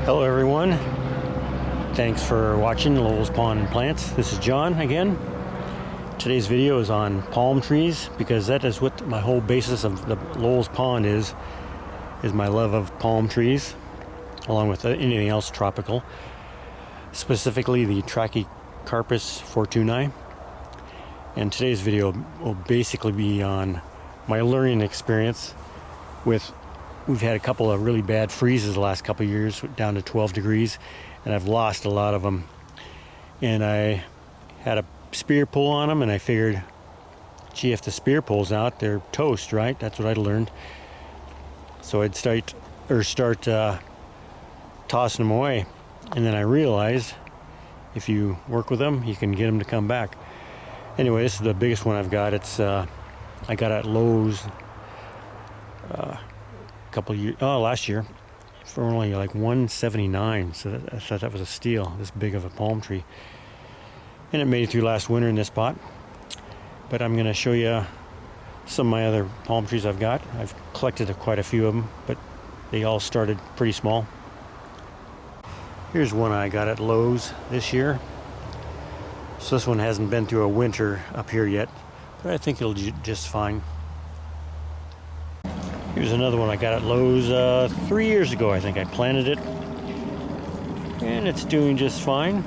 Hello everyone, thanks for watching Lowell's Pond and Plants. This is John again. Today's video is on palm trees because that is what my whole basis of the Lowell's Pond is my love of palm trees, along with anything else tropical, specifically the Trachycarpus Fortunei. And today's video will basically be on my learning experience with. We've had a couple of really bad freezes the last couple of years, down to 12 degrees, and I've lost a lot of them. And I had a spear pull on them, and I figured, gee, if the spear pulls out, they're toast, right? That's what I learned. So I'd start tossing them away. And then I realized if you work with them, you can get them to come back. Anyway, this is the biggest one I've got. It's I got at Lowe's last year for only like $179, so I thought that was a steal, this big of a palm tree. And it made it through last winter in this spot. But I'm going to show you some of my other palm trees I've got. I've collected quite a few of them, but they all started pretty small. Here's one I got at Lowe's this year. So this one hasn't been through a winter up here yet, but I think it'll do just fine. Here's another one I got at Lowe's 3 years ago, I think. I planted it, and it's doing just fine.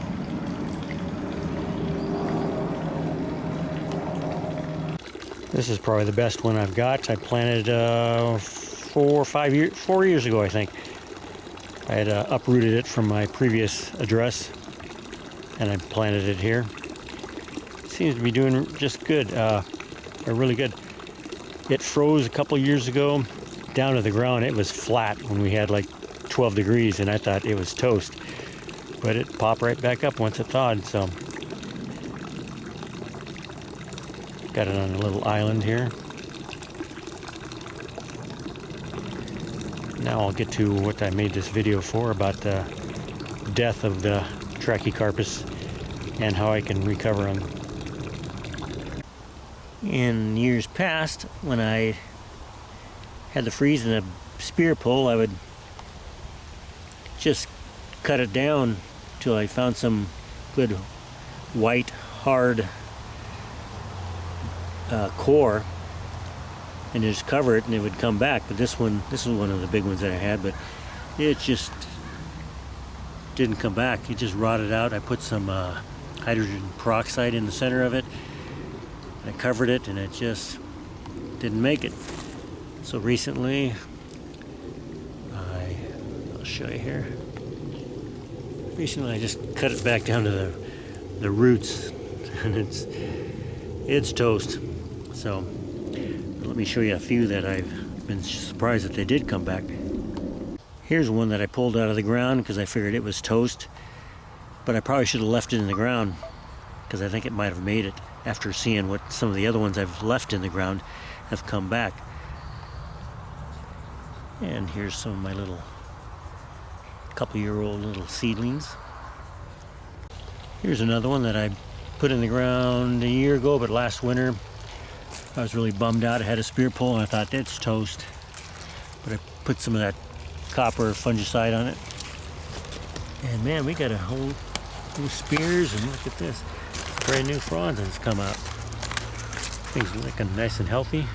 This is probably the best one I've got. I planted 4 years ago, I think. I had uprooted it from my previous address, and I planted it here. It seems to be doing just good, really good. It froze a couple years ago down to the ground. It was flat when we had like 12 degrees, and I thought it was toast. But it popped right back up once it thawed, so. Got it on a little island here. Now I'll get to what I made this video for, about the death of the Trachycarpus and how I can recover them. In years past, when I had the freeze and a spear pull, I would just cut it down till I found some good white, hard core, and just cover it, and it would come back. But this was one of the big ones that I had, but it just didn't come back. It just rotted out. I put some hydrogen peroxide in the center of it. I covered it, and it just didn't make it. So recently, I'll show you here. Recently, I just cut it back down to the roots, and it's toast. So let me show you a few that I've been surprised that they did come back. Here's one that I pulled out of the ground because I figured it was toast, but I probably should have left it in the ground because I think it might have made it after seeing what some of the other ones I've left in the ground have come back. And here's some of my little couple-year-old little seedlings. Here's another one that I put in the ground a year ago, but last winter I was really bummed out. I had a spear pull and I thought that's toast, but I put some of that copper fungicide on it, and man, we got a whole new spears, and look at this, brand new fronds that's come out. Things looking nice and healthy.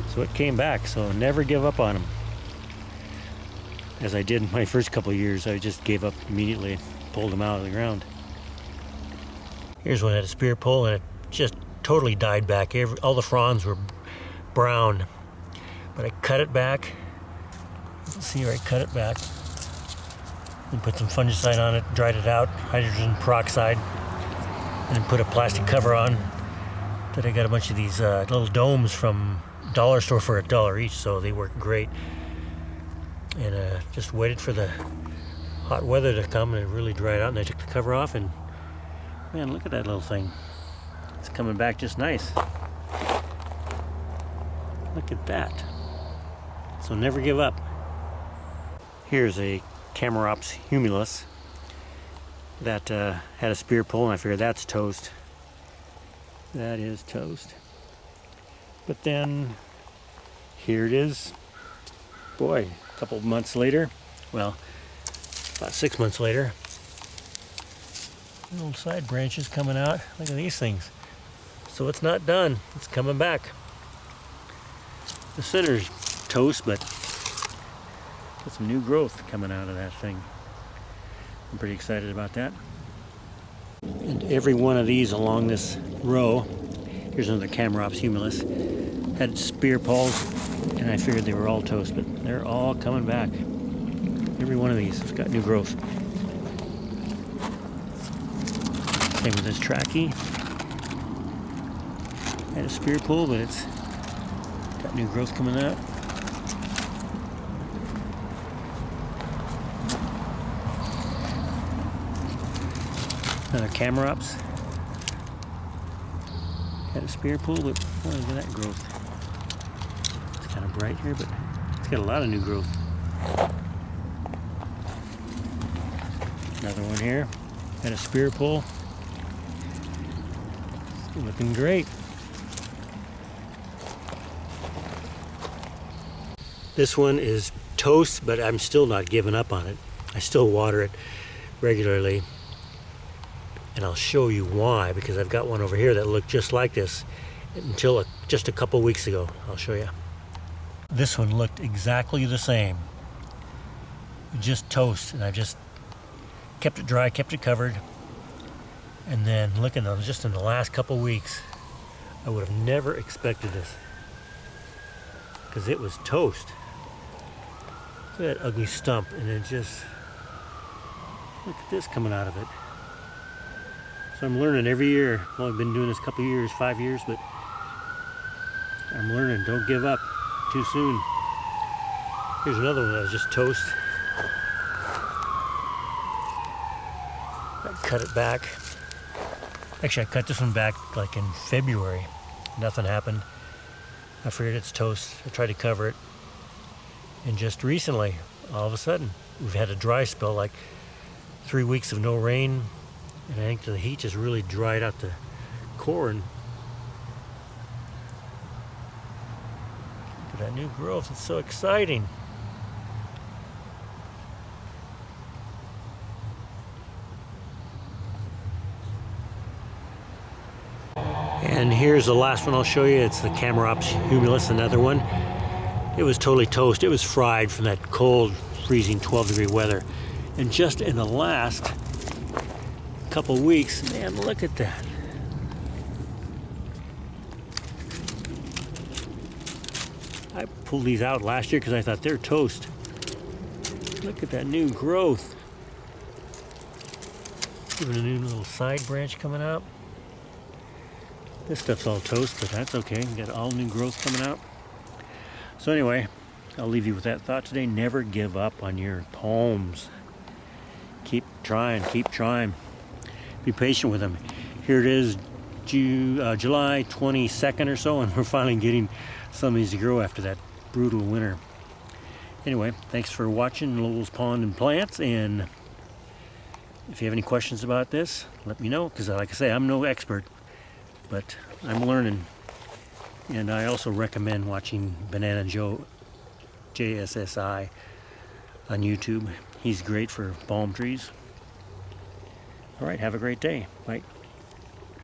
So it came back, so never give up on them. As I did in my first couple of years, I just gave up immediately, pulled them out of the ground. Here's one that had a spear pull, and it just totally died back. All the fronds were brown, but I cut it back. You can see where I cut it back. And put some fungicide on it, dried it out, hydrogen peroxide, and then put a plastic cover on. That I got a bunch of these little domes from dollar store for $1 each, so they work great. And just waited for the hot weather to come, and it really dried out, and I took the cover off, and man, look at that little thing. It's coming back just nice. Look at that. So never give up. Here's a Camerops humulus that had a spear pull, and I figured that's toast. That is toast. But then here it is. Boy, a couple of months later, well, About 6 months later. Little side branches coming out. Look at these things. So it's not done. It's coming back. The center's toast, but got some new growth coming out of that thing. I'm pretty excited about that. And every one of these along this row, here's another Trachycarpus Fortunei, had spear pulls, and I figured they were all toast, but they're all coming back. Every one of these has got new growth. Same with this Trachy. Had a spear pull, but it's got new growth coming out. Another Trachycarpus. Had a spear pull, but look at that growth. It's kind of bright here, but it's got a lot of new growth. Another one here. Had a spear pull. It's looking great. This one is toast, but I'm still not giving up on it. I still water it regularly. And I'll show you why, because I've got one over here that looked just like this until just a couple weeks ago. I'll show you. This one looked exactly the same. Just toast, and I just kept it dry, kept it covered. And then look at those, just in the last couple weeks, I would have never expected this, because it was toast. Look at that ugly stump, and it just, look at this coming out of it. So I'm learning every year. Well, I've been doing this a couple years, 5 years, but I'm learning. Don't give up too soon. Here's another one that was just toast. I cut it back. Actually, I cut this one back like in February. Nothing happened. I figured it's toast. I tried to cover it. And just recently, all of a sudden, we've had a dry spell, like 3 weeks of no rain. And I think the heat just really dried out the corn. Look at that new growth. It's so exciting. And here's the last one I'll show you. It's the Trachycarpus Fortunei, another one. It was totally toast. It was fried from that cold, freezing 12-degree weather. And just in the last couple weeks, man, look at that. I pulled these out last year because I thought they're toast. Look at that new growth. Even a new little side branch coming out. This stuff's all toast, but that's okay. You got all new growth coming out. So anyway, I'll leave you with that thought today. Never give up on your palms. Keep trying, keep trying. Be patient with them. Here it is, July 22nd or so, and we're finally getting some of these to grow after that brutal winter. Anyway, thanks for watching Lowell's Pond and Plants, and if you have any questions about this, let me know, because like I say, I'm no expert, but I'm learning. And I also recommend watching BananaJSSI on YouTube. He's great for palm trees. All right, have a great day. Bye.